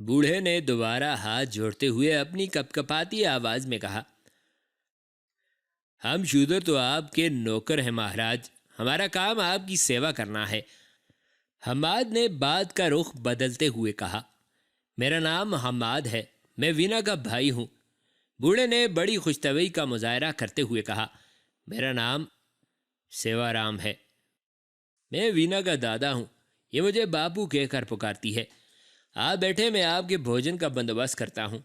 بوڑھے نے دوبارہ ہاتھ جوڑتے ہوئے اپنی کپکپاتی آواز میں کہا، ہم شودر تو آپ کے نوکر ہیں مہاراج، ہمارا کام آپ کی سیوا کرنا ہے۔ حماد نے بات کا رخ بدلتے ہوئے کہا، میرا نام حماد ہے، میں وینا کا بھائی ہوں۔ بوڑھے نے بڑی خوش طبعی کا مظاہرہ کرتے ہوئے کہا، میرا نام سیوا رام ہے، میں وینا کا دادا ہوں، یہ مجھے باپو کہہ کر پکارتی ہے۔ آپ بیٹھے، میں آپ کے بھوجن کا بندوبست کرتا ہوں۔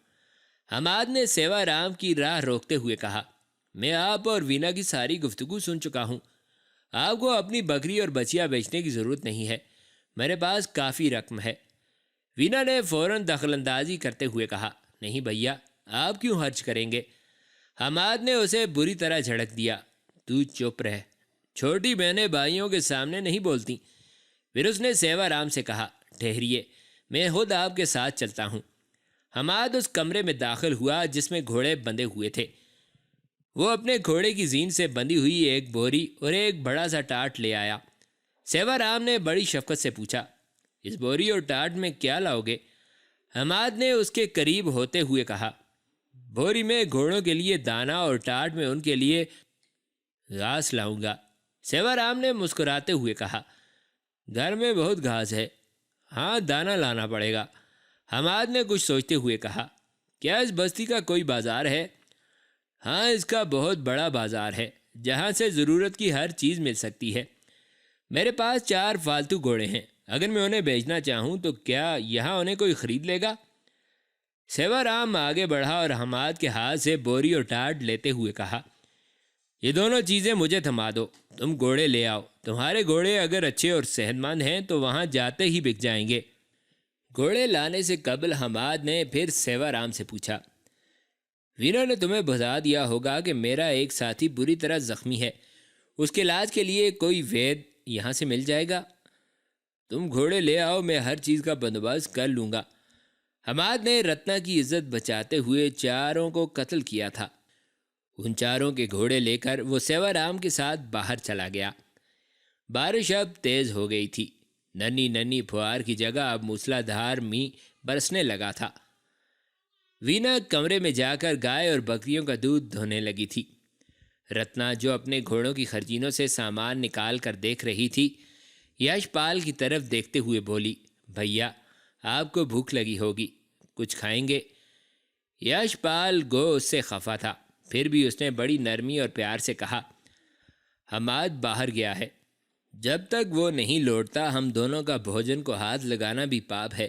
حماد نے سیوا رام کی راہ روکتے ہوئے کہا، میں آپ اور وینا کی ساری گفتگو سن چکا ہوں، آپ کو اپنی بکری اور بچیا بیچنے کی ضرورت نہیں ہے، میرے پاس کافی رقم ہے۔ وینا نے فوراً دخل اندازی کرتے ہوئے کہا، نہیں بھیا، آپ کیوں خرچ کریں گے؟ حماد نے اسے بری طرح جھڑک دیا، تو چپ رہ، چھوٹی بہنیں بھائیوں کے سامنے نہیں بولتی۔ پھر اس نے سیوا رام سے کہا، ٹھہریے، میں خود آپ کے ساتھ چلتا ہوں۔ حماد اس کمرے میں داخل ہوا جس میں گھوڑے بندھے ہوئے تھے۔ وہ اپنے گھوڑے کی زین سے بندھی ہوئی ایک بوری اور ایک بڑا سا ٹاٹ لے آیا۔ سیوا رام نے بڑی شفقت سے پوچھا، اس بوری اور ٹاٹ میں کیا لاؤ گے؟ حماد نے اس کے قریب ہوتے ہوئے کہا، بوری میں گھوڑوں کے لیے دانہ اور ٹاٹ میں ان کے لیے گھاس لاؤں گا۔ سیوا رام نے مسکراتے ہوئے کہا، گھر میں بہت گھاس ہے، ہاں دانہ لانا پڑے گا۔ حماد نے کچھ سوچتے ہوئے کہا، کیا اس بستی کا کوئی بازار ہے؟ ہاں، اس کا بہت بڑا بازار ہے، جہاں سے ضرورت کی ہر چیز مل سکتی ہے۔ میرے پاس 4 فالتو گھوڑے ہیں، اگر میں انہیں بیچنا چاہوں تو کیا یہاں انہیں کوئی خرید لے گا؟ سیوا رام آگے بڑھا اور حماد کے ہاتھ سے بوری اور ٹاٹ لیتے ہوئے کہا، یہ دونوں چیزیں مجھے تھما دو، تم گھوڑے لے آؤ، تمہارے گھوڑے اگر اچھے اور صحت مند ہیں تو وہاں جاتے ہی بک جائیں گے۔ گھوڑے لانے سے قبل حماد نے پھر سیوا رام سے پوچھا، وینا نے تمہیں بتا دیا ہوگا کہ میرا ایک ساتھی بری طرح زخمی ہے، اس کے علاج کے لیے کوئی وید یہاں سے مل جائے گا؟ تم گھوڑے لے آؤ، میں ہر چیز کا بندوبست کر لوں گا۔ حماد نے رتنا کی عزت بچاتے ہوئے 4 کو قتل کیا تھا۔ ان 4 کے گھوڑے لے کر وہ سیوا رام کے ساتھ باہر چلا گیا۔ بارش اب تیز ہو گئی تھی، ننھی ننھی پھوار کی جگہ اب موسلا دھار میںہ برسنے لگا تھا۔ وینا کمرے میں جا کر گائے اور بکریوں کا دودھ دھونے لگی تھی۔ رتنا جو اپنے گھوڑوں کی خرچینوں سے سامان نکال کر دیکھ رہی تھی، یش پال کی طرف دیکھتے ہوئے بولی، بھیا، آپ کو بھوک لگی ہوگی، کچھ کھائیں گے؟ یش پال گو اس سے خفا تھا، پھر بھی اس نے بڑی نرمی اور پیار سے کہا، حماد باہر گیا ہے، جب تک وہ نہیں لوٹتا ہم دونوں کا بھوجن کو ہاتھ لگانا بھی پاپ ہے،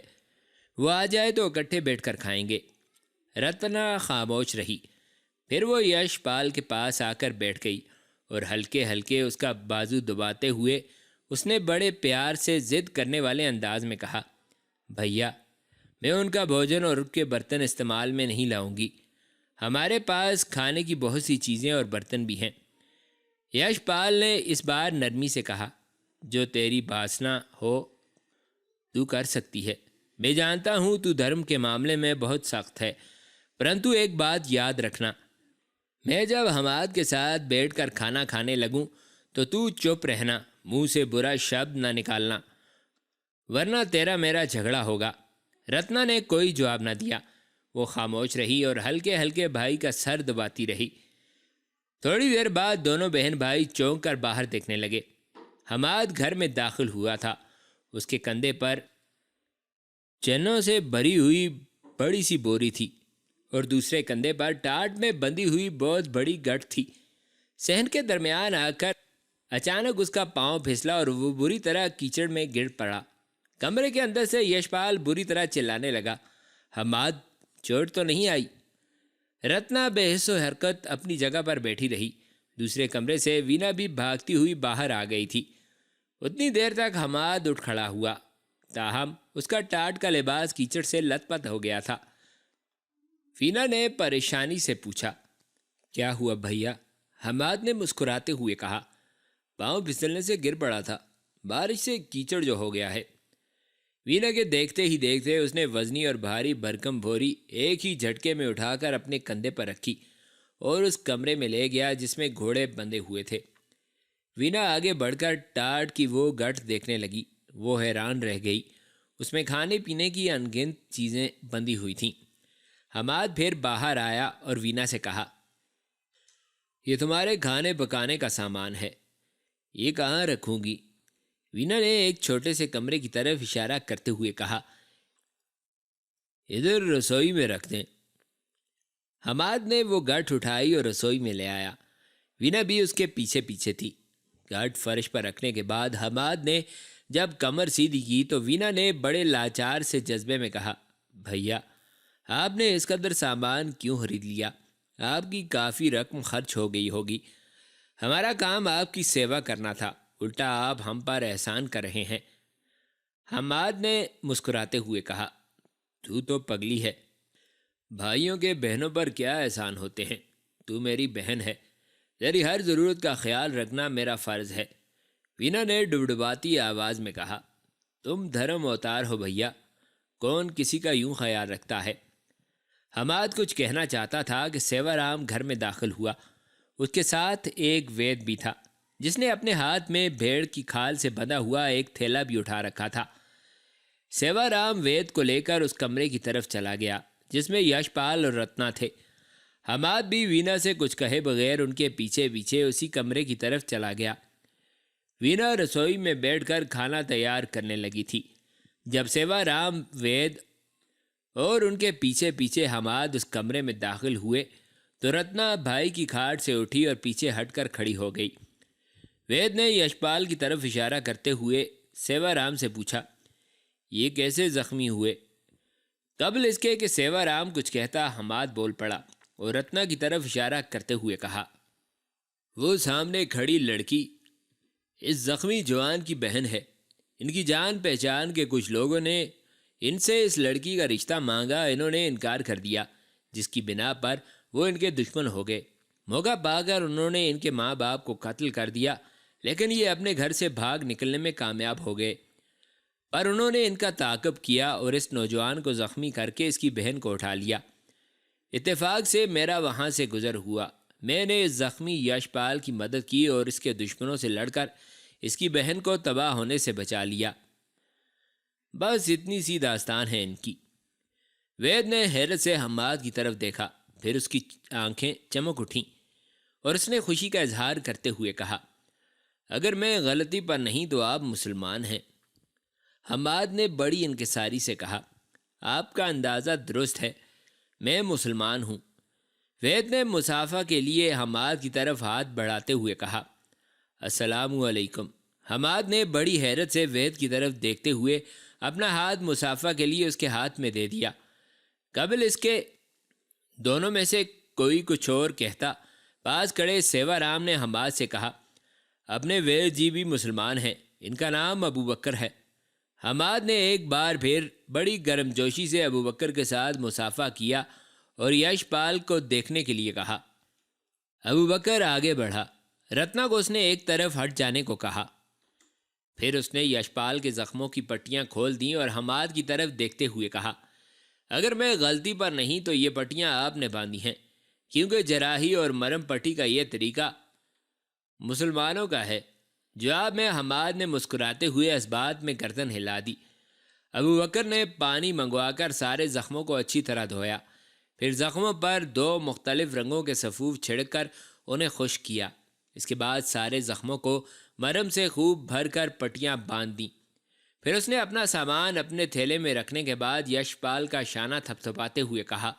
وہ آ جائے تو اکٹھے بیٹھ کر کھائیں گے۔ رتنا خاموش رہی، پھر وہ یش پال کے پاس آ کر بیٹھ گئی اور ہلکے ہلکے اس کا بازو دباتے ہوئے اس نے بڑے پیار سے ضد کرنے والے انداز میں کہا، بھیا، میں ان کا بھوجن اور ان کے برتن استعمال میں نہیں لاؤں گی، ہمارے پاس کھانے کی بہت سی چیزیں اور برتن بھی ہیں۔ یش پال نے اس بار نرمی سے کہا، جو تیری باسنا ہو تو کر سکتی ہے، میں جانتا ہوں تو دھرم کے معاملے میں بہت سخت ہے، پرنتو ایک بات یاد رکھنا، میں جب حماد کے ساتھ بیٹھ کر کھانا کھانے لگوں تو چپ رہنا، منہ سے برا شبد نہ نکالنا، ورنہ تیرا میرا جھگڑا ہوگا۔ رتنا نے کوئی جواب نہ دیا، وہ خاموش رہی اور ہلکے ہلکے بھائی کا سر دباتی رہی۔ تھوڑی دیر بعد دونوں بہن بھائی چونک کر باہر دیکھنے لگے۔ حماد گھر میں داخل ہوا تھا، اس کے کندھے پر چنوں سے بھری ہوئی بڑی سی بوری تھی اور دوسرے کندھے پر ٹاٹ میں بندھی ہوئی بہت بڑی گٹھ تھی۔ صحن کے درمیان آ کر اچانک اس کا پاؤں پھسلا اور وہ بری طرح کیچڑ میں گر پڑا۔ کمرے کے اندر سے یش پال بری طرح چلانے لگا، حماد، چوٹ تو نہیں آئی؟ رتنا بے حس و حرکت اپنی جگہ پر بیٹھی رہی۔ دوسرے کمرے سے وینا بھی بھاگتی ہوئی باہر آ گئی تھی۔ اتنی دیر تک حماد اٹھ کھڑا ہوا، تاہم اس کا ٹاٹ کا لباس کیچڑ سے لت پت ہو گیا تھا۔ وینا نے پریشانی سے پوچھا، کیا ہوا بھیا؟ حماد نے مسکراتے ہوئے کہا، پاؤں پھسلنے سے گر پڑا تھا، بارش سے کیچڑ جو ہو گیا ہے۔ وینا کے دیکھتے ہی دیکھتے اس نے وزنی اور بھاری بھرکم بوری ایک ہی جھٹکے میں اٹھا کر اپنے کندھے پر رکھی اور اس کمرے میں لے گیا جس میں گھوڑے بندھے ہوئے تھے۔ وینا آگے بڑھ کر ٹاٹ کی وہ گٹھ دیکھنے لگی، وہ حیران رہ گئی، اس میں کھانے پینے کی انگنت چیزیں بندھی ہوئی تھیں۔ حماد پھر باہر آیا اور وینا سے کہا، یہ تمہارے کھانے پکانے کا سامان ہے، یہ کہاں رکھوں گی؟ وینا نے ایک چھوٹے سے کمرے کی طرف اشارہ کرتے ہوئے کہا، ادھر رسوئی میں رکھ دیں۔ حماد نے وہ گٹھ اٹھائی اور رسوئی میں لے آیا۔ وینا بھی اس کے پیچھے پیچھے تھی۔ گٹھ فرش پر رکھنے کے بعد حماد نے جب کمر سیدھی کی تو وینا نے بڑے لاچار سے جذبے میں کہا، بھیا آپ نے اس قدر سامان کیوں خرید لیا؟ آپ کی کافی رقم خرچ ہو گئی ہوگی۔ ہمارا کام آپ کی سیوا کرنا تھا، الٹا آپ ہم پر احسان کر رہے ہیں۔ حماد نے مسکراتے ہوئے کہا، تو تو پگلی ہے، بھائیوں کے بہنوں پر کیا احسان ہوتے ہیں؟ تو میری بہن ہے، تیری ہر ضرورت کا خیال رکھنا میرا فرض ہے۔ وینا نے ڈبڈباتی آواز میں کہا، تم دھرم اوتار ہو بھیا، کون کسی کا یوں خیال رکھتا ہے؟ حماد کچھ کہنا چاہتا تھا کہ سیوا رام گھر میں داخل ہوا۔ اس کے ساتھ ایک وید بھی تھا، جس نے اپنے ہاتھ میں بھیڑ کی کھال سے بندھا ہوا ایک تھیلا بھی اٹھا رکھا تھا۔ سیوا رام وید کو لے کر اس کمرے کی طرف چلا گیا جس میں یش پال اور رتنا تھے۔ حماد بھی وینا سے کچھ کہے بغیر ان کے پیچھے پیچھے اسی کمرے کی طرف چلا گیا۔ وینا رسوئی میں بیٹھ کر کھانا تیار کرنے لگی تھی۔ جب سیوا رام، وید اور ان کے پیچھے پیچھے حماد اس کمرے میں داخل ہوئے تو رتنا بھائی کی کھاٹ سے اٹھی اور پیچھے ہٹ کر کھڑی ہو گئی۔ وید نے یشپال کی طرف اشارہ کرتے ہوئے سیوا رام سے پوچھا، یہ کیسے زخمی ہوئے؟ قبل اس کے کہ سیوا رام کچھ کہتا حماد بول پڑا اور رتنا کی طرف اشارہ کرتے ہوئے کہا، وہ سامنے کھڑی لڑکی اس زخمی جوان کی بہن ہے۔ ان کی جان پہچان کے کچھ لوگوں نے ان سے اس لڑکی کا رشتہ مانگا، انہوں نے انکار کر دیا، جس کی بنا پر وہ ان کے دشمن ہو گئے۔ موقع پا کر انہوں نے ان کے ماں باپ کو قتل کر دیا، لیکن یہ اپنے گھر سے بھاگ نکلنے میں کامیاب ہو گئے۔ پر انہوں نے ان کا تعاقب کیا اور اس نوجوان کو زخمی کر کے اس کی بہن کو اٹھا لیا۔ اتفاق سے میرا وہاں سے گزر ہوا، میں نے اس زخمی یشپال کی مدد کی اور اس کے دشمنوں سے لڑ کر اس کی بہن کو تباہ ہونے سے بچا لیا۔ بس اتنی سی داستان ہے ان کی۔ وید نے حیرت سے حماد کی طرف دیکھا، پھر اس کی آنکھیں چمک اٹھیں اور اس نے خوشی کا اظہار کرتے ہوئے کہا، اگر میں غلطی پر نہیں تو آپ مسلمان ہیں۔ حماد نے بڑی انکساری سے کہا، آپ کا اندازہ درست ہے، میں مسلمان ہوں۔ وید نے مصافحہ کے لیے حماد کی طرف ہاتھ بڑھاتے ہوئے کہا، السلام علیکم۔ حماد نے بڑی حیرت سے وید کی طرف دیکھتے ہوئے اپنا ہاتھ مصافحہ کے لیے اس کے ہاتھ میں دے دیا۔ قبل اس کے دونوں میں سے کوئی کچھ اور کہتا، پاس کھڑے سیوا رام نے حماد سے کہا، اپنے وید جی بھی مسلمان ہیں، ان کا نام ابو بکر ہے۔ حماد نے ایک بار پھر بڑی گرم جوشی سے ابو بکر کے ساتھ مصافحہ کیا اور یش پال کو دیکھنے کے لیے کہا۔ ابو بکر آگے بڑھا، رتنا کو اس نے ایک طرف ہٹ جانے کو کہا۔ پھر اس نے یشپال کے زخموں کی پٹیاں کھول دیں اور حماد کی طرف دیکھتے ہوئے کہا، اگر میں غلطی پر نہیں تو یہ پٹیاں آپ نے باندھی ہیں، کیونکہ جراحی اور مرم پٹی کا یہ طریقہ مسلمانوں کا ہے۔ جواب میں حماد نے مسکراتے ہوئے اس بات میں گردن ہلا دی۔ ابو بکر نے پانی منگوا کر سارے زخموں کو اچھی طرح دھویا، پھر زخموں پر 2 مختلف رنگوں کے سفوف چھڑک کر انہیں خشک کیا۔ اس کے بعد سارے زخموں کو مرم سے خوب بھر کر پٹیاں باندھ دیں۔ پھر اس نے اپنا سامان اپنے تھیلے میں رکھنے کے بعد یشپال کا شانہ تھپتھپاتے ہوئے کہا،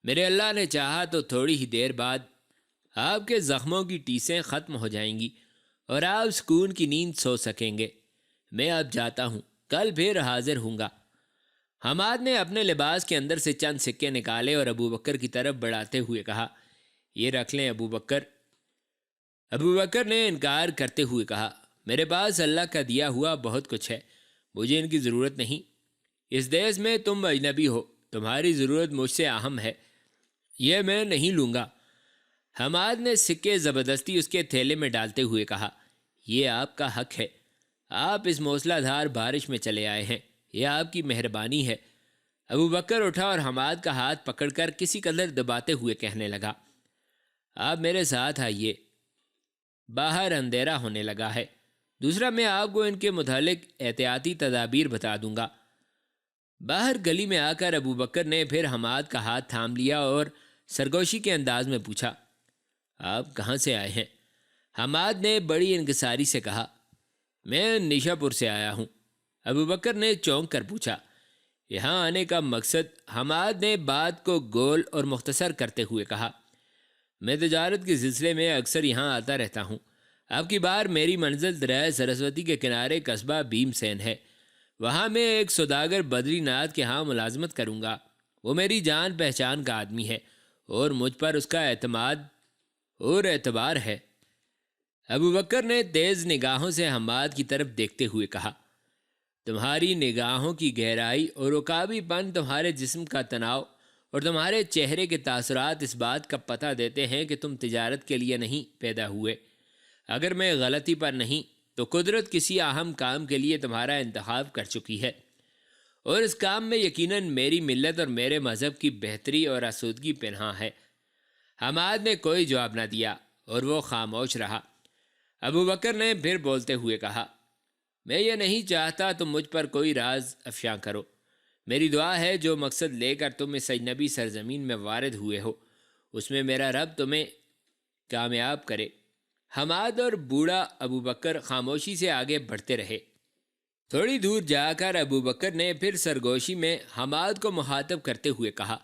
میرے اللہ نے چاہا تو تھوڑی ہی دیر بعد آپ کے زخموں کی ٹیسیں ختم ہو جائیں گی اور آپ سکون کی نیند سو سکیں گے۔ میں اب جاتا ہوں، کل پھر حاضر ہوں گا۔ حماد نے اپنے لباس کے اندر سے چند سکے نکالے اور ابو بکر کی طرف بڑھاتے ہوئے کہا، یہ رکھ لیں ابو بکر۔ ابو بکر نے انکار کرتے ہوئے کہا، میرے پاس اللہ کا دیا ہوا بہت کچھ ہے، مجھے ان کی ضرورت نہیں۔ اس دیس میں تم اجنبی ہو، تمہاری ضرورت مجھ سے اہم ہے، یہ میں نہیں لوں گا۔ حماد نے سکے زبردستی اس کے تھیلے میں ڈالتے ہوئے کہا، یہ آپ کا حق ہے، آپ اس موسلا دھار بارش میں چلے آئے ہیں، یہ آپ کی مہربانی ہے۔ ابو بکر اٹھا اور حماد کا ہاتھ پکڑ کر کسی قدر دباتے ہوئے کہنے لگا، آپ میرے ساتھ آئیے، باہر اندھیرا ہونے لگا ہے۔ دوسرا، میں آپ کو ان کے متعلق احتیاطی تدابیر بتا دوں گا۔ باہر گلی میں آ کر ابو بکر نے پھر حماد کا ہاتھ تھام لیا اور سرگوشی کے انداز میں پوچھا، آپ کہاں سے آئے ہیں؟ حماد نے بڑی انکساری سے کہا، میں نیشا پور سے آیا ہوں۔ ابو بکر نے چونک کر پوچھا، یہاں آنے کا مقصد؟ حماد نے بات کو گول اور مختصر کرتے ہوئے کہا، میں تجارت کے سلسلے میں اکثر یہاں آتا رہتا ہوں۔ اب کی بار میری منزل دریائے سرسوتی کے کنارے قصبہ بھیم سین ہے۔ وہاں میں ایک سوداگر بدری ناتھ کے ہاں ملازمت کروں گا۔ وہ میری جان پہچان کا آدمی ہے اور مجھ پر اس کا اعتماد اور اعتبار ہے۔ ابو بکر نے تیز نگاہوں سے حماد کی طرف دیکھتے ہوئے کہا، تمہاری نگاہوں کی گہرائی اور رکابی پن، تمہارے جسم کا تناؤ اور تمہارے چہرے کے تاثرات اس بات کا پتہ دیتے ہیں کہ تم تجارت کے لیے نہیں پیدا ہوئے۔ اگر میں غلطی پر نہیں تو قدرت کسی اہم کام کے لیے تمہارا انتخاب کر چکی ہے، اور اس کام میں یقیناً میری ملت اور میرے مذہب کی بہتری اور آسودگی پنہاں ہے۔ حماد نے کوئی جواب نہ دیا اور وہ خاموش رہا۔ ابو بکر نے پھر بولتے ہوئے کہا، میں یہ نہیں چاہتا تم مجھ پر کوئی راز افشاں کرو۔ میری دعا ہے جو مقصد لے کر تم اس اجنبی سرزمین میں وارد ہوئے ہو، اس میں میرا رب تمہیں کامیاب کرے۔ حماد اور بوڑھا ابو بکر خاموشی سے آگے بڑھتے رہے۔ تھوڑی دور جا کر ابو بکر نے پھر سرگوشی میں حماد کو مخاطب کرتے ہوئے کہا،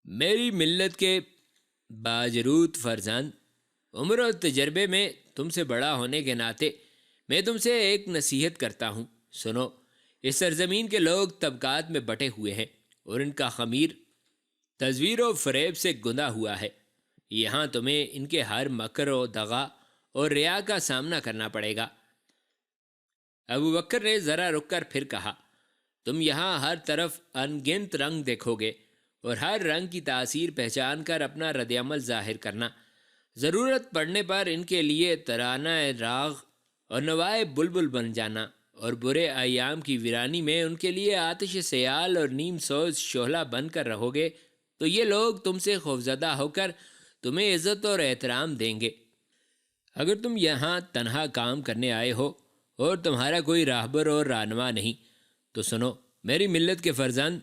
میری ملت کے باجرود فرزند، عمر و تجربے میں تم سے بڑا ہونے کے ناطے میں تم سے ایک نصیحت کرتا ہوں، سنو۔ اس سرزمین کے لوگ طبقات میں بٹے ہوئے ہیں اور ان کا خمیر تزویر و فریب سے گندا ہوا ہے۔ یہاں تمہیں ان کے ہر مکر و دغا اور ریا کا سامنا کرنا پڑے گا۔ ابو بکر نے ذرا رک کر پھر کہا، تم یہاں ہر طرف انگنت رنگ دیکھو گے اور ہر رنگ کی تاثیر پہچان کر اپنا رد عمل ظاہر کرنا۔ ضرورت پڑنے پر ان کے لیے ترانہ راغ اور نوائے بلبل بن جانا، اور برے ایام کی ویرانی میں ان کے لیے آتش سیال اور نیم سوز شعلہ بن کر رہو گے، تو یہ لوگ تم سے خوفزدہ ہو کر تمہیں عزت اور احترام دیں گے۔ اگر تم یہاں تنہا کام کرنے آئے ہو اور تمہارا کوئی راہبر اور رہنما نہیں تو سنو، میری ملت کے فرزند،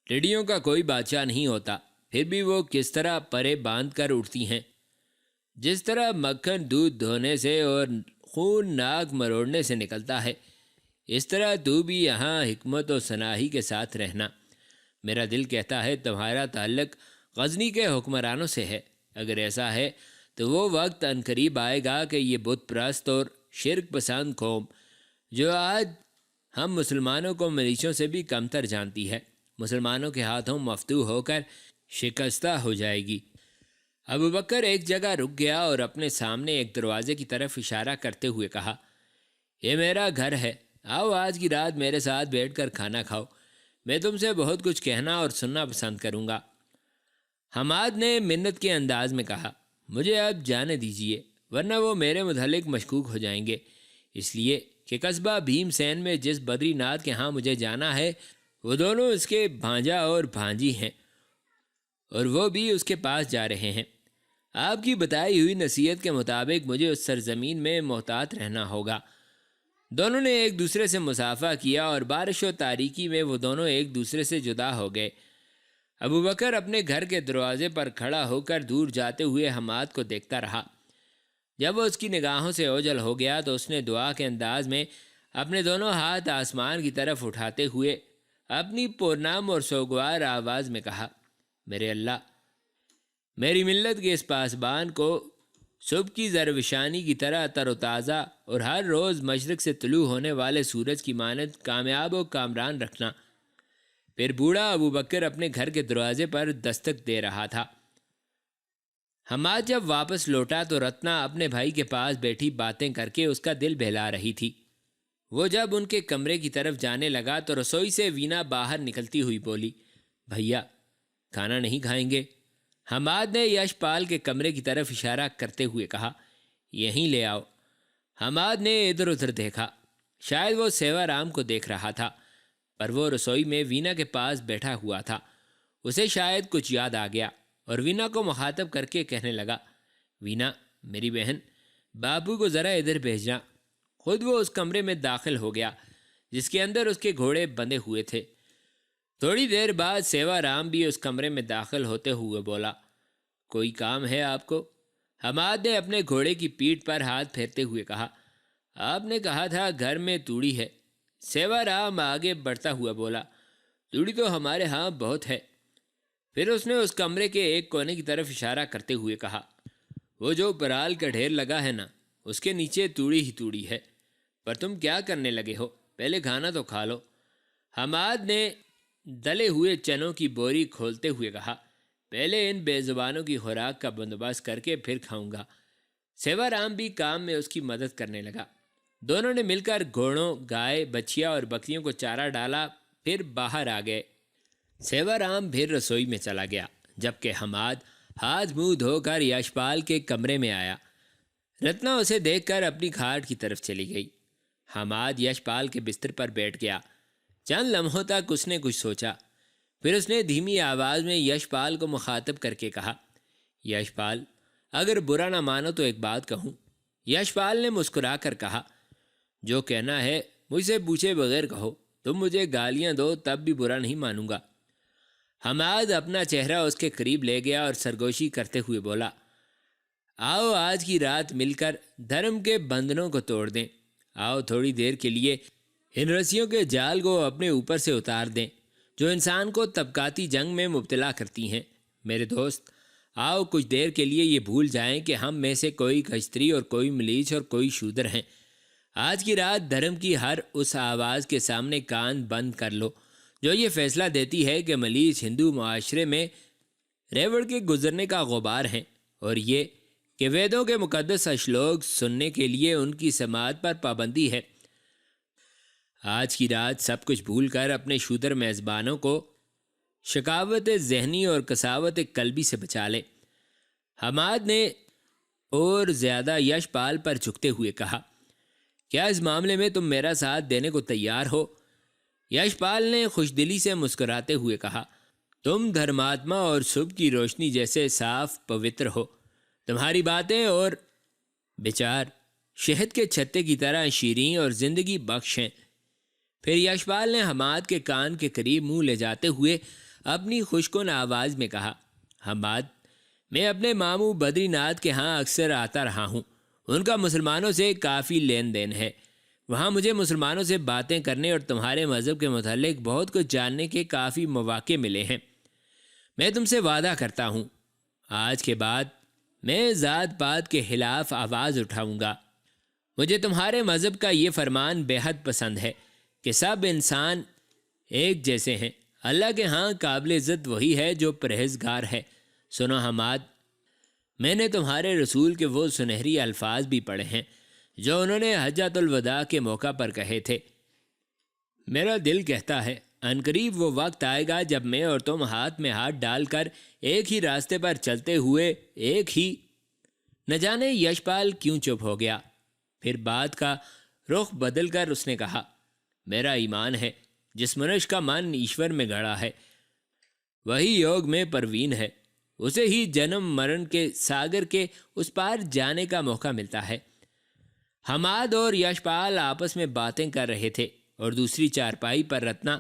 ٹڈیوں کا کوئی بادشاہ نہیں ہوتا، پھر بھی وہ کس طرح پرے باندھ کر اٹھتی ہیں۔ جس طرح مکھن دودھ دھونے سے اور خون ناک مروڑنے سے نکلتا ہے، اس طرح تو بھی یہاں حکمت و سناہی کے ساتھ رہنا۔ میرا دل کہتا ہے تمہارا تعلق غزنی کے حکمرانوں سے ہے۔ اگر ایسا ہے تو وہ وقت عنقریب آئے گا کہ یہ بت پرست اور شرک پسند قوم، جو آج ہم مسلمانوں کو ملیچوں سے بھی کمتر جانتی ہے، مسلمانوں کے ہاتھوں مفتوح ہو کر شکستہ ہو جائے گی۔ ابو بکر ایک جگہ رک گیا اور اپنے سامنے ایک دروازے کی طرف اشارہ کرتے ہوئے کہا، یہ میرا گھر ہے، آؤ آج کی رات میرے ساتھ بیٹھ کر کھانا کھاؤ، میں تم سے بہت کچھ کہنا اور سننا پسند کروں گا۔ حماد نے منت کے انداز میں کہا، مجھے اب جانے دیجیے، ورنہ وہ میرے متعلق مشکوک ہو جائیں گے، اس لیے کہ قصبہ بھیم سین میں جس بدری ناتھ کے ہاں مجھے جانا ہے، وہ دونوں اس کے بھانجا اور بھانجی ہیں، اور وہ بھی اس کے پاس جا رہے ہیں۔ آپ کی بتائی ہوئی نصیحت کے مطابق مجھے اس سرزمین میں محتاط رہنا ہوگا۔ دونوں نے ایک دوسرے سے مصافحہ کیا اور بارش و تاریکی میں وہ دونوں ایک دوسرے سے جدا ہو گئے۔ ابو بکر اپنے گھر کے دروازے پر کھڑا ہو کر دور جاتے ہوئے حماد کو دیکھتا رہا۔ جب وہ اس کی نگاہوں سے اوجھل ہو گیا تو اس نے دعا کے انداز میں اپنے دونوں ہاتھ آسمان کی طرف اٹھاتے ہوئے اپنی پرنام اور سوگوار آواز میں کہا، میرے اللہ، میری ملت کے اس پاسبان کو صبح کی زروشانی کی طرح تر و تازہ اور ہر روز مشرق سے طلوع ہونے والے سورج کی مانند کامیاب و کامران رکھنا۔ پھر بوڑھا ابو بکر اپنے گھر کے دروازے پر دستک دے رہا تھا۔ حماد جب واپس لوٹا تو رتنا اپنے بھائی کے پاس بیٹھی باتیں کر کے اس کا دل بہلا رہی تھی۔ وہ جب ان کے کمرے کی طرف جانے لگا تو رسوئی سے وینا باہر نکلتی ہوئی بولی، بھیا کھانا نہیں کھائیں گے؟ حماد نے یش پال کے کمرے کی طرف اشارہ کرتے ہوئے کہا، یہیں لے آؤ۔ حماد نے ادھر ادھر دیکھا، شاید وہ سیوا رام کو دیکھ رہا تھا، پر وہ رسوئی میں وینا کے پاس بیٹھا ہوا تھا۔ اسے شاید کچھ یاد آ گیا اور وینا کو مخاطب کر کے کہنے لگا، وینا میری بہن، باپو کو ذرا ادھر بھیجنا۔ خود وہ اس کمرے میں داخل ہو گیا جس کے اندر اس کے گھوڑے بندھے ہوئے تھے۔ تھوڑی دیر بعد سیوا رام بھی اس کمرے میں داخل ہوتے ہوئے بولا، کوئی کام ہے آپ کو؟ حماد نے اپنے گھوڑے کی پیٹھ پر ہاتھ پھیرتے ہوئے کہا، آپ نے کہا تھا گھر میں توڑی ہے۔ سیوا رام آگے بڑھتا ہوا بولا، توڑی تو ہمارے ہاں بہت ہے۔ پھر اس نے اس کمرے کے ایک کونے کی طرف اشارہ کرتے ہوئے کہا، وہ جو پرال کا ڈھیر لگا ہے نا، اس کے نیچے توڑی ہی توڑی ہے۔ پر تم کیا کرنے لگے ہو؟ پہلے کھانا تو کھا لو۔ حماد نے دلے ہوئے چنوں کی بوری کھولتے ہوئے کہا، پہلے ان بے زبانوں کی خوراک کا بندوبست کر کے پھر کھاؤں گا۔ سیوا رام بھی کام میں اس کی مدد کرنے لگا۔ دونوں نے مل کر گھوڑوں، گائے، بچھیا اور بکریوں کو چارہ ڈالا، پھر باہر آ گئے۔ سیوا رام پھر رسوئی میں چلا گیا، جبکہ حماد ہاتھ منہ دھو کر یشپال کے کمرے میں آیا۔ رتنا اسے دیکھ کر اپنی کھاٹ کی طرف چلی گئی۔ حماد یشپال کے بستر پر بیٹھ گیا۔ چند لمحوں تک اس نے کچھ سوچا، پھر اس نے دھیمی آواز میں یشپال کو مخاطب کر کے کہا، یشپال، اگر برا نہ مانو تو ایک بات کہوں؟ یشپال نے مسکرا کر کہا، جو کہنا ہے مجھ سے پوچھے بغیر کہو، تم مجھے گالیاں دو تب بھی برا نہیں مانوں گا۔ حماد اپنا چہرہ اس کے قریب لے گیا اور سرگوشی کرتے ہوئے بولا، آؤ آج کی رات مل کر دھرم کے بندھنوں کو توڑ دیں۔ آؤ تھوڑی دیر کے لیے ان رسیوں کے جال کو اپنے اوپر سے اتار دیں جو انسان کو طبقاتی جنگ میں مبتلا کرتی ہیں۔ میرے دوست، آؤ کچھ دیر کے لیے یہ بھول جائیں کہ ہم میں سے کوئی کشتری اور کوئی ملیچ اور کوئی شودر ہیں۔ آج کی رات دھرم کی ہر اس آواز کے سامنے کان بند کر لو جو یہ فیصلہ دیتی ہے کہ ملیچ ہندو معاشرے میں ریوڑ کے گزرنے کا غبار ہیں، اور یہ کہ ویدوں کے مقدس اشلوک سننے کے لیے ان کی سماعت پر پابندی ہے۔ آج کی رات سب کچھ بھول کر اپنے شودر میزبانوں کو شکاوت ذہنی اور کساوت قلبی سے بچا لے۔ حماد نے اور زیادہ یشپال پر جھکتے ہوئے کہا، کیا اس معاملے میں تم میرا ساتھ دینے کو تیار ہو؟ یشپال نے خوش دلی سے مسکراتے ہوئے کہا، تم دھرماتما اور صبح کی روشنی جیسے صاف پوتر ہو۔ تمہاری باتیں اور بچار شہد کے چھتے کی طرح شیریں اور زندگی بخش ہیں۔ پھر یشپال نے حماد کے کان کے قریب منہ لے جاتے ہوئے اپنی خشکن آواز میں کہا، حماد، میں اپنے ماموں بدری ناتھ کے ہاں اکثر آتا رہا ہوں۔ ان کا مسلمانوں سے کافی لین دین ہے۔ وہاں مجھے مسلمانوں سے باتیں کرنے اور تمہارے مذہب کے متعلق بہت کچھ جاننے کے کافی مواقع ملے ہیں۔ میں تم سے وعدہ کرتا ہوں، آج کے بعد میں ذات پات کے خلاف آواز اٹھاؤں گا۔ مجھے تمہارے مذہب کا یہ فرمان بے حد پسند ہے کہ سب انسان ایک جیسے ہیں۔ اللہ کے ہاں قابل عزت وہی ہے جو پرہیزگار ہے۔ سنو حماد، میں نے تمہارے رسول کے وہ سنہری الفاظ بھی پڑھے ہیں جو انہوں نے حجۃ الوداع کے موقع پر کہے تھے۔ میرا دل کہتا ہے عنقریب وہ وقت آئے گا جب میں اور تم ہاتھ میں ہاتھ ڈال کر ایک ہی راستے پر چلتے ہوئے ایک ہی۔ نہ جانے یشپال کیوں چپ ہو گیا، پھر بات کا رخ بدل کر اس نے کہا، میرا ایمان ہے جس منش کا من ایشور میں گڑا ہے وہی یوگ میں پروین ہے، اسے ہی جنم مرن کے ساگر کے اس پار جانے کا موقع ملتا ہے۔ حماد اور یشپال آپس میں باتیں کر رہے تھے اور دوسری چارپائی پر رتنا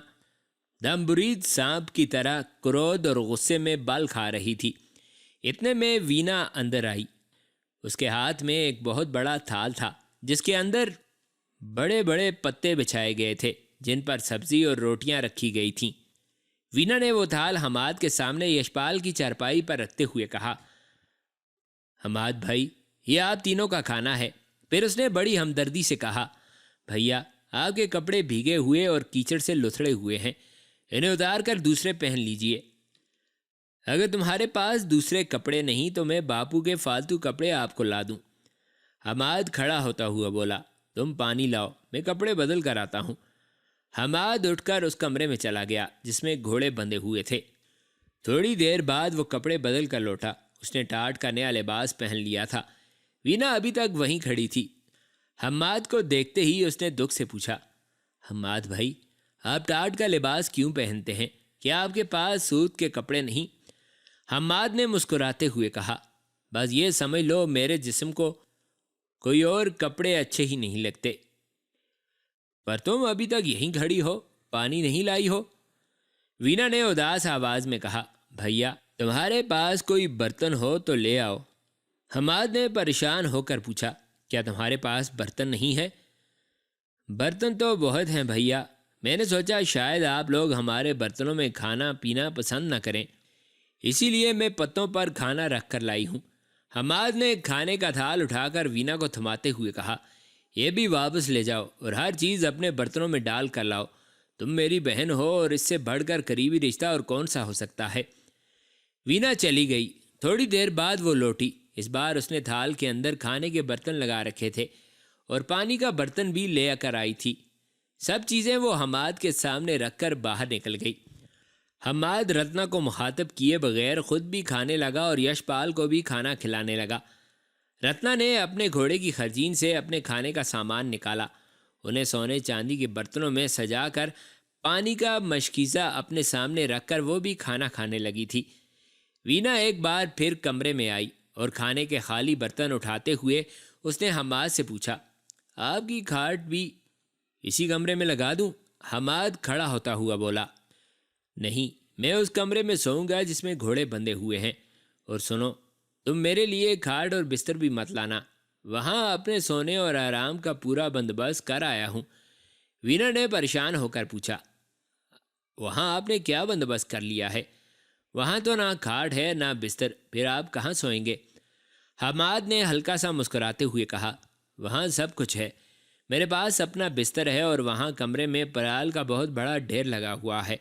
دم برید سانپ کی طرح کرودھ اور غصے میں بل کھا رہی تھی۔ اتنے میں وینا اندر آئی۔ اس کے ہاتھ میں ایک بہت بڑا تھال تھا جس کے اندر بڑے بڑے پتے بچھائے گئے تھے جن پر سبزی اور روٹیاں رکھی گئی تھیں۔ وینا نے وہ تھال حماد کے سامنے یشپال کی چارپائی پر رکھتے ہوئے کہا، حماد بھائی، یہ آپ تینوں کا کھانا ہے۔ پھر اس نے بڑی ہمدردی سے کہا، بھیا، آپ کے کپڑے بھیگے ہوئے اور کیچڑ سے لتھڑے ہوئے ہیں، انہیں اتار کر دوسرے پہن لیجئے۔ اگر تمہارے پاس دوسرے کپڑے نہیں تو میں باپو کے فالتو کپڑے آپ کو لا دوں۔ حماد کھڑا ہوتا ہوا بولا، تم پانی لاؤ، میں کپڑے بدل کر آتا ہوں۔ حماد اٹھ کر اس کمرے میں چلا گیا جس میں گھوڑے بندھے ہوئے تھے۔ تھوڑی دیر بعد وہ کپڑے بدل کر لوٹا۔ اس نے ٹاٹ کا نیا لباس پہن لیا تھا۔ وینا ابھی تک وہیں کھڑی تھی۔ حماد کو دیکھتے ہی اس نے دکھ سے پوچھا، حماد بھائی، آپ ٹاٹ کا لباس کیوں پہنتے ہیں؟ کیا آپ کے پاس سوت کے کپڑے نہیں؟ حماد نے مسکراتے ہوئے کہا، بس یہ سمجھ لو میرے جسم کو کوئی اور کپڑے اچھے ہی نہیں لگتے۔ پر تم ابھی تک یہیں کھڑی ہو، پانی نہیں لائی ہو؟ وینا نے اداس آواز میں کہا۔ بھیا تمہارے پاس کوئی برتن ہو تو لے آؤ۔ حماد نے پریشان ہو کر پوچھا، کیا تمہارے پاس برتن نہیں ہے؟ برتن تو بہت ہیں بھیا، میں نے سوچا شاید آپ لوگ ہمارے برتنوں میں کھانا پینا پسند نہ کریں، اسی لیے میں پتوں پر کھانا رکھ کر لائی ہوں۔ حماد نے کھانے کا تھال اٹھا کر وینا کو تھماتے ہوئے کہا، یہ بھی واپس لے جاؤ اور ہر چیز اپنے برتنوں میں ڈال کر لاؤ۔ تم میری بہن ہو اور اس سے بڑھ کر قریبی رشتہ اور کون سا ہو سکتا ہے؟ وینا چلی گئی۔ تھوڑی دیر بعد وہ لوٹی۔ اس بار اس نے تھال کے اندر کھانے کے برتن لگا رکھے تھے اور پانی کا برتن بھی لے کر آئی تھی۔ سب چیزیں وہ حماد کے سامنے رکھ کر باہر نکل گئی۔ حماد رتنا کو مخاطب کیے بغیر خود بھی کھانے لگا اور یش پال کو بھی کھانا کھلانے لگا۔ رتنا نے اپنے گھوڑے کی خرچین سے اپنے کھانے کا سامان نکالا، انہیں سونے چاندی کے برتنوں میں سجا کر پانی کا مشکیزہ اپنے سامنے رکھ کر وہ بھی کھانا کھانے لگی تھی۔ وینا ایک بار پھر کمرے میں آئی اور کھانے کے خالی برتن اٹھاتے ہوئے اس نے حماد سے پوچھا، آپ کی کھاٹ بھی اسی کمرے میں لگا دوں؟ حماد کھڑا ہوتا ہوا بولا، نہیں، میں اس کمرے میں سوؤں گا جس میں گھوڑے بندھے ہوئے ہیں، اور سنو، تم میرے لیے کھاٹ اور بستر بھی مت لانا، وہاں اپنے سونے اور آرام کا پورا بندوبست کر آیا ہوں۔ وینا نے پریشان ہو کر پوچھا، وہاں آپ نے کیا بندوبست کر لیا ہے؟ وہاں تو نہ کھاٹ ہے نہ بستر، پھر آپ کہاں سوئیں گے؟ حماد نے ہلکا سا مسکراتے ہوئے کہا، وہاں سب کچھ ہے، میرے پاس اپنا بستر ہے اور وہاں کمرے میں پرال کا بہت بڑا ڈھیر لگا ہوا ہے،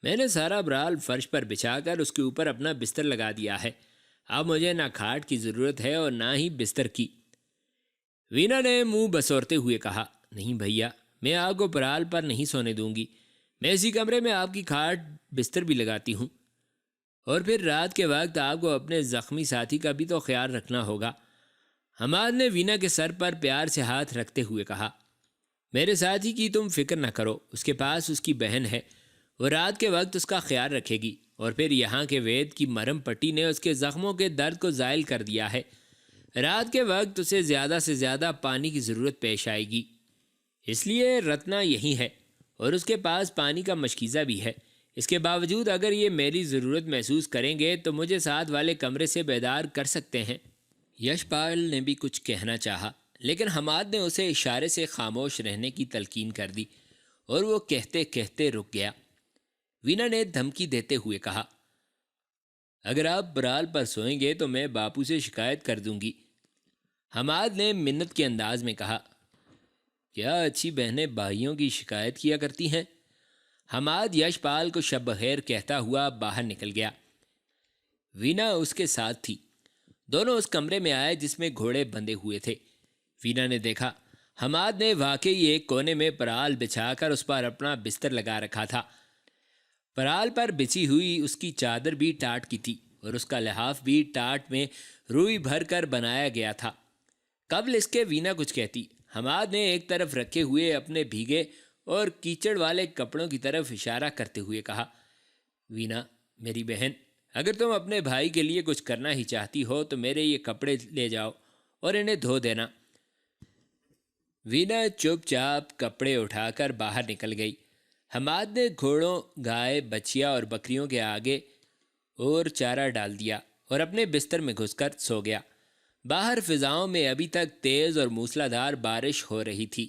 میں نے سارا برال فرش پر بچھا کر اس کے اوپر اپنا بستر لگا دیا ہے، اب مجھے نہ کھاٹ کی ضرورت ہے اور نہ ہی بستر کی۔ وینا نے منہ بسورتے ہوئے کہا، نہیں بھیا، میں آپ کو پرال پر نہیں سونے دوں گی، میں اسی کمرے میں آپ کی کھاٹ بستر بھی لگاتی ہوں، اور پھر رات کے وقت آپ کو اپنے زخمی ساتھی کا بھی تو خیال رکھنا ہوگا۔ حماد نے وینا کے سر پر پیار سے ہاتھ رکھتے ہوئے کہا، میرے ساتھی کی تم فکر نہ کرو، اس کے پاس اس کی بہن ہے، وہ رات کے وقت اس کا خیال رکھے گی، اور پھر یہاں کے وید کی مرہم پٹی نے اس کے زخموں کے درد کو زائل کر دیا ہے، رات کے وقت اسے زیادہ سے زیادہ پانی کی ضرورت پیش آئے گی، اس لیے رتنا یہی ہے اور اس کے پاس پانی کا مشکیزہ بھی ہے، اس کے باوجود اگر یہ میری ضرورت محسوس کریں گے تو مجھے ساتھ والے کمرے سے بیدار کر سکتے ہیں۔ یش پال نے بھی کچھ کہنا چاہا، لیکن حماد نے اسے اشارے سے خاموش رہنے کی تلقین کر دی اور وہ کہتے کہتے رک گیا۔ وینا نے دھمکی دیتے ہوئے کہا، اگر آپ برال پر سوئیں گے تو میں باپو سے شکایت کر دوں گی۔ حماد نے منت کے انداز میں کہا، کیا اچھی بہنیں بھائیوں کی شکایت کیا کرتی ہیں؟ حماد یش پال کو شب بخیر کہتا ہوا باہر نکل گیا۔ وینا اس کے ساتھ تھی۔ دونوں اس کمرے میں آئے جس میں گھوڑے بندھے ہوئے تھے۔ وینا نے دیکھا حماد نے واقعی ایک کونے میں پرال بچھا کر اس پر اپنا بستر لگا رکھا تھا۔ پرال پر بچھی ہوئی اس کی چادر بھی ٹاٹ کی تھی اور اس کا لحاف بھی ٹاٹ میں روئی بھر کر بنایا گیا تھا۔ قبل اس کے وینا کچھ کہتی، حماد نے ایک طرف رکھے ہوئے اپنے بھیگے اور کیچڑ والے کپڑوں کی طرف اشارہ کرتے ہوئے کہا، وینا میری بہن، اگر تم اپنے بھائی کے لیے کچھ کرنا ہی چاہتی ہو تو میرے یہ کپڑے لے جاؤ اور انہیں دھو دینا۔ وینا چپ چاپ کپڑے اٹھا کر باہر نکل گئی۔ حماد نے گھوڑوں، گائے، بچیا اور بکریوں کے آگے اور چارہ ڈال دیا اور اپنے بستر میں گھس کر سو گیا۔ باہر فضاؤں میں ابھی تک تیز اور موسلادھار بارش ہو رہی تھی۔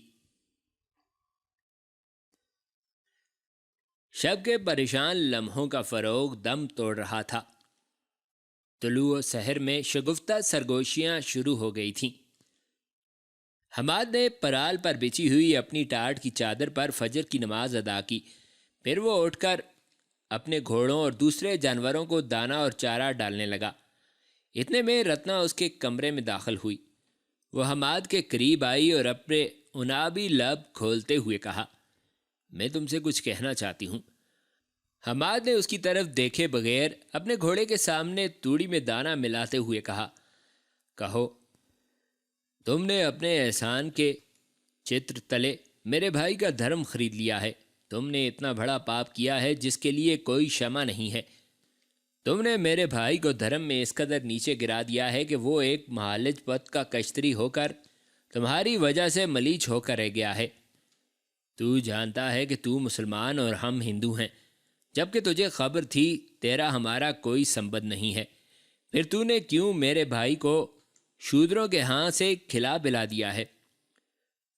شب کے پریشان لمحوں کا فروغ دم توڑ رہا تھا۔ طلوع سحر میں شگفتہ سرگوشیاں شروع ہو گئی تھیں۔ حماد نے پرال پر بچھی ہوئی اپنی ٹاٹ کی چادر پر فجر کی نماز ادا کی، پھر وہ اٹھ کر اپنے گھوڑوں اور دوسرے جانوروں کو دانہ اور چارہ ڈالنے لگا۔ اتنے میں رتنا اس کے کمرے میں داخل ہوئی۔ وہ حماد کے قریب آئی اور اپنے عنابی لب کھولتے ہوئے کہا، میں تم سے کچھ کہنا چاہتی ہوں۔ حماد نے اس کی طرف دیکھے بغیر اپنے گھوڑے کے سامنے توڑی میں دانہ ملاتے ہوئے کہا، کہو۔ تم نے اپنے احسان کے چتر تلے میرے بھائی کا دھرم خرید لیا ہے، تم نے اتنا بڑا پاپ کیا ہے جس کے لیے کوئی شمع نہیں ہے، تم نے میرے بھائی کو دھرم میں اس قدر نیچے گرا دیا ہے کہ وہ ایک معالج پت کا کشتری ہو کر تمہاری وجہ سے ملیچ ہو کر رہ گیا ہے۔ تو جانتا ہے کہ تو مسلمان اور ہم ہندو ہیں، جبکہ تجھے خبر تھی تیرا ہمارا کوئی سمبند نہیں ہے، پھر تو نے کیوں میرے بھائی کو شودروں کے ہاں سے کھلا پلا دیا ہے؟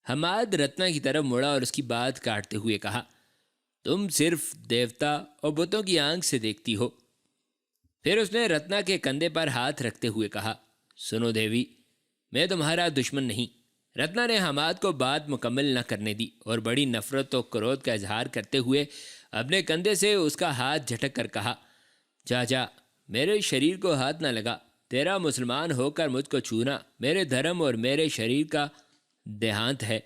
حماد رتنا کی طرف مڑا اور اس کی بات کاٹتے ہوئے کہا، تم صرف دیوتا اور بتوں کی آنکھ سے دیکھتی ہو۔ پھر اس نے رتنا کے کندھے پر ہاتھ رکھتے ہوئے کہا، سنو دیوی، میں تمہارا دشمن نہیں۔ رتنا نے حماد کو بات مکمل نہ کرنے دی اور بڑی نفرت و کرودھ کا اظہار کرتے ہوئے اپنے کندھے سے اس کا ہاتھ جھٹک کر کہا، جا جا، میرے شریر کو ہاتھ نہ لگا، تیرا مسلمان ہو کر مجھ کو چھونا میرے دھرم اور میرے شریر کا دیہانت ہے۔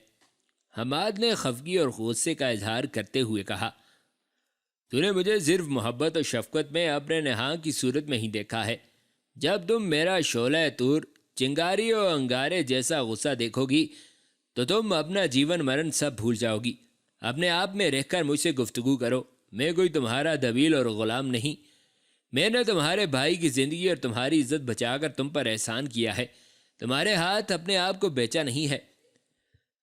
حماد نے خفگی اور غصے کا اظہار کرتے ہوئے کہا، تو نے مجھے صرف محبت اور شفقت میں اپنے نہاں کی صورت میں ہی دیکھا ہے۔ جب تم میرا شعلہ طور، چنگاری اور انگارے جیسا غصہ دیکھو گی تو تم اپنا جیون مرن سب بھول جاؤ گی۔ اپنے آپ میں رہ کر مجھ سے گفتگو کرو، میں کوئی تمہارا دبیل اور غلام نہیں۔ میں نے تمہارے بھائی کی زندگی اور تمہاری عزت بچا کر تم پر احسان کیا ہے، تمہارے ہاتھ اپنے آپ کو بیچا نہیں ہے۔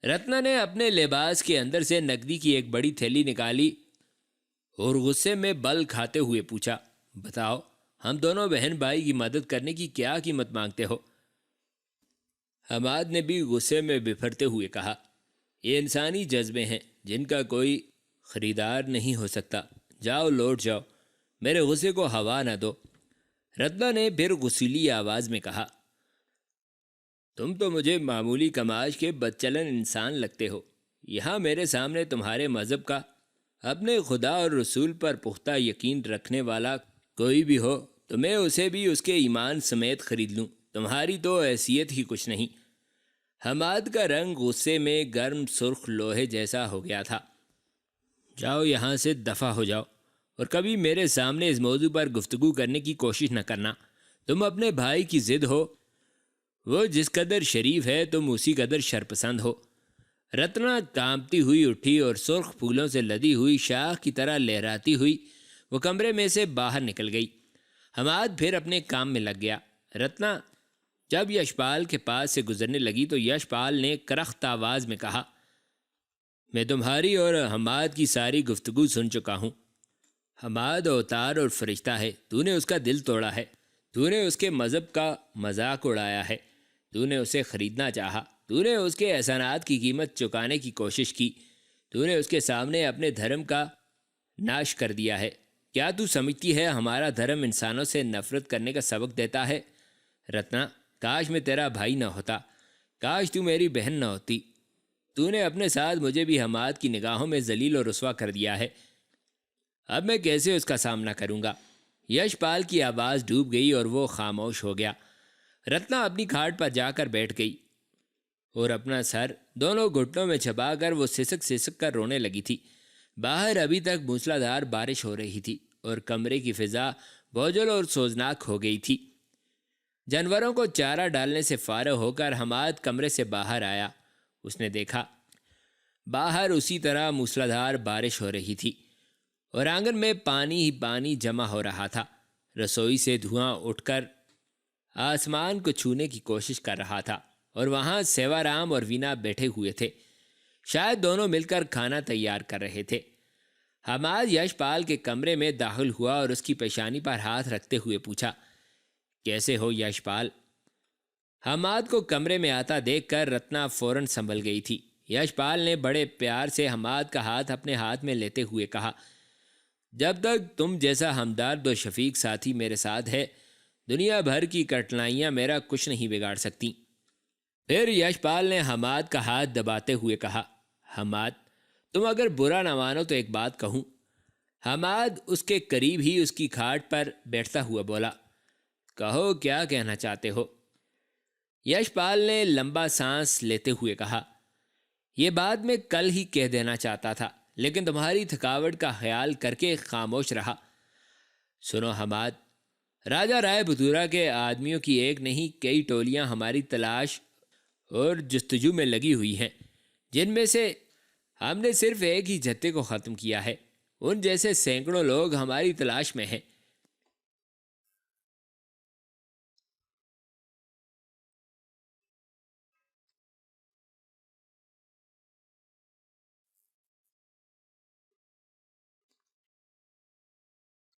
رتنا نے اپنے لباس کے اندر سے نقدی کی ایک بڑی تھیلی نکالی اور غصے میں بل کھاتے ہوئے پوچھا، بتاؤ، ہم دونوں بہن بھائی کی مدد کرنے کی کیا قیمت مانگتے ہو؟ حماد نے بھی غصے میں بفرتے ہوئے کہا، یہ انسانی جذبے ہیں جن کا کوئی خریدار نہیں ہو سکتا، جاؤ لوٹ جاؤ، میرے غصے کو ہوا نہ دو۔ رتنا نے پھر غصیلی آواز میں کہا، تم تو مجھے معمولی کماش کے بدچلن انسان لگتے ہو۔ یہاں میرے سامنے تمہارے مذہب کا، اپنے خدا اور رسول پر پختہ یقین رکھنے والا کوئی بھی ہو تو میں اسے بھی اس کے ایمان سمیت خرید لوں، تمہاری تو حیثیت ہی کچھ نہیں۔ حماد کا رنگ غصے میں گرم سرخ لوہے جیسا ہو گیا تھا۔ جاؤ یہاں سے دفع ہو جاؤ اور کبھی میرے سامنے اس موضوع پر گفتگو کرنے کی کوشش نہ کرنا۔ تم اپنے بھائی کی ضد ہو، وہ جس قدر شریف ہے تم اسی قدر شرپسند ہو۔ رتنا کانپتی ہوئی اٹھی اور سرخ پھولوں سے لدی ہوئی شاخ کی طرح لہراتی ہوئی وہ کمرے میں سے باہر نکل گئی۔ حماد پھر اپنے کام میں لگ گیا۔ رتنا جب یشپال کے پاس سے گزرنے لگی تو یشپال نے کرخت آواز میں کہا، میں تمہاری اور حماد کی ساری گفتگو سن چکا ہوں۔ حماد اوتار اور فرشتہ ہے، تو نے اس کا دل توڑا ہے، تو نے اس کے مذہب کا مذاق اڑایا ہے، تو نے اسے خریدنا چاہا، تو نے اس کے احسانات کی قیمت چکانے کی کوشش کی، تو نے اس کے سامنے اپنے دھرم کا ناش کر دیا ہے۔ کیا تو سمجھتی ہے ہمارا دھرم انسانوں سے نفرت کرنے کا سبق دیتا ہے؟ رتنا، کاش میں تیرا بھائی نہ ہوتا، کاش تو میری بہن نہ ہوتی۔ تو نے اپنے ساتھ مجھے بھی حماد کی نگاہوں میں ذلیل اور رسوا کر دیا ہے، اب میں کیسے اس کا سامنا کروں گا؟ یشپال کی آواز ڈوب گئی اور وہ خاموش ہو گیا۔ رتنا اپنی کھاٹ پر جا کر بیٹھ گئی اور اپنا سر دونوں گھٹنوں میں چھپا کر وہ سسک سسک کر رونے لگی تھی۔ باہر ابھی تک موسلادھار بارش ہو رہی تھی اور کمرے کی فضا بوجھل اور سوزناک ہو گئی تھی۔ جانوروں کو چارہ ڈالنے سے فارغ ہو کر حماد کمرے سے باہر آیا۔ اس نے دیکھا باہر اسی طرح موسلادھار بارش ہو رہی تھی اور آنگن میں پانی ہی پانی جمع ہو رہا تھا۔ رسوئی سے دھواں اٹھ کر آسمان کو چھونے کی کوشش کر رہا تھا اور وہاں سیوا رام اور وینا بیٹھے ہوئے تھے، شاید دونوں مل کر کھانا تیار کر رہے تھے۔ حماد یشپال کے کمرے میں داخل ہوا اور اس کی پیشانی پر ہاتھ رکھتے ہوئے پوچھا، کیسے ہو یشپال؟ حماد کو کمرے میں آتا دیکھ کر رتنا فوراً سنبھل گئی تھی۔ یشپال نے بڑے پیار سے حماد کا ہاتھ اپنے ہاتھ میں لیتے ہوئے کہا، جب تک تم جیسا ہمدرد و شفیق ساتھی میرے ساتھ ہے، دنیا بھر کی کٹھنائیاں میرا کچھ نہیں بگاڑ سکتی۔ پھر یشپال نے حماد کا ہاتھ دباتے ہوئے کہا، حماد، تم اگر برا نہ مانو تو ایک بات کہوں۔ حماد اس کے قریب ہی اس کی کھاٹ پر بیٹھتا ہوا بولا، کہو کیا کہنا چاہتے ہو؟ یشپال نے لمبا سانس لیتے ہوئے کہا، یہ بات میں کل ہی کہہ دینا چاہتا تھا لیکن تمہاری تھکاوٹ کا خیال کر کے خاموش رہا۔ سنو حماد، راجہ رائے بتورا کے آدمیوں کی ایک نہیں کئی ٹولیاں ہماری تلاش اور جستجو میں لگی ہوئی ہیں، جن میں سے ہم نے صرف ایک ہی جتھے کو ختم کیا ہے۔ ان جیسے سینکڑوں لوگ ہماری تلاش میں ہیں۔